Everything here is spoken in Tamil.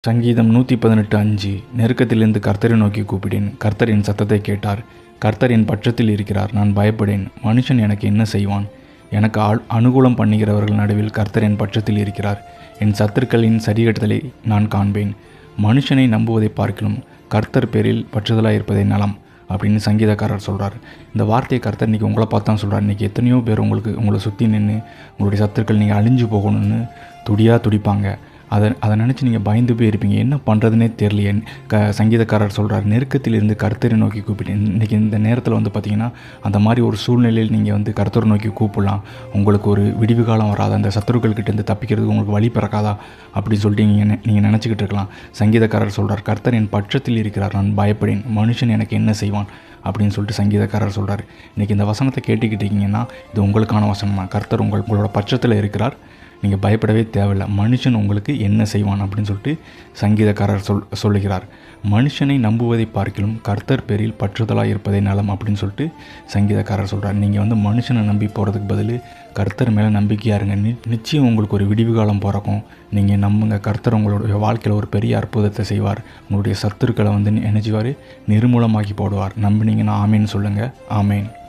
சங்கீதம் 118:5. நெருக்கத்திலிருந்து கர்த்தரை நோக்கி கூப்பிடேன், கர்த்தர் என் சத்தத்தை கேட்டார். கர்த்தர் என் பட்சத்தில் இருக்கிறார், நான் பயப்படேன். மனுஷன் எனக்கு என்ன செய்வான்? எனக்கு அனுகூலம் பண்ணுகிறவர்கள் நடுவில் கர்த்தர் என் பட்சத்தில் இருக்கிறார். என் சத்துருக்களின் சரிகட்டுதலை நான் காண்பேன். மனுஷனை நம்புவதை பார்க்கிலும் கர்த்தர் பேரில் பற்றுதலாக இருப்பதை நலம் அப்படின்னு சங்கீதக்காரர் சொல்கிறார். இந்த வார்த்தையை கர்த்தர் இன்றைக்கி உங்களை பார்த்து தான் சொல்கிறார். இன்றைக்கி எத்தனையோ பேர் உங்களை சுற்றி நின்று உங்களுடைய சத்துருக்கள் நீங்கள் அழிஞ்சு போகணும்னு துடிப்பாங்க. அதை நினச்சி நீங்கள் பயந்து போய் இருப்பீங்க. என்ன பண்ணுறதுனே தெரியலையே. சங்கீதக்காரர் சொல்கிறார், நெருக்கத்தில் இருந்து கர்த்தரை நோக்கி கூப்பிட்டேன். இன்றைக்கி இந்த நேரத்தில் பார்த்திங்கன்னா அந்த மாதிரி ஒரு சூழ்நிலையில் நீங்கள் கர்த்தரை நோக்கி கூப்பிடலாம். உங்களுக்கு ஒரு விடிவு காலம் வராது, அந்த சத்துருக்கள்கிட்டேருந்து தப்பிக்கிறதுக்கு உங்களுக்கு வழி பிறக்காதா அப்படின்னு சொல்லிட்டு நீங்கள் நினச்சிக்கிட்டு இருக்கலாம். சங்கீதக்காரர் சொல்கிறார், கர்த்தர் என் பட்சத்தில் இருக்கிறார், நான் பயப்படேன். மனுஷன் எனக்கு என்ன செய்வான் அப்படின்னு சொல்லிட்டு சங்கீதக்காரர் சொல்கிறார். இன்றைக்கி இந்த வசனத்தை கேட்டுக்கிட்டு இருக்கீங்கன்னா இது உங்களுக்கான வசனம் தான். கர்த்தர் உங்களோட பட்சத்தில் இருக்கிறார், நீங்கள் பயப்படவே தேவையில்லை. மனுஷன் உங்களுக்கு என்ன செய்வான் அப்படின்னு சொல்லிட்டு சங்கீதக்காரர் சொல்லுகிறார். மனுஷனை நம்புவதை பார்க்கிலும் கர்த்தர் பேரில் பற்றுதலாக இருப்பதை நலம் அப்படின்னு சொல்லிட்டு சங்கீதக்காரர் சொல்கிறார். நீங்கள் மனுஷனை நம்பி போகிறதுக்கு பதில் கர்த்தர் மேலே நம்பிக்கையாக இருங்க. நிச்சயம் உங்களுக்கு ஒரு விடிவு காலம் பிறக்கும். நீங்கள் நம்புங்க, கர்த்தர் உங்களுடைய வாழ்க்கையில் ஒரு பெரிய அற்புதத்தை செய்வார். உங்களுடைய சத்துருக்களை என்ன செய்வார்? நிர்மூலமாக்கி போடுவார். நம்பினீங்கன்னா ஆமேன்னு சொல்லுங்கள். ஆமேன்.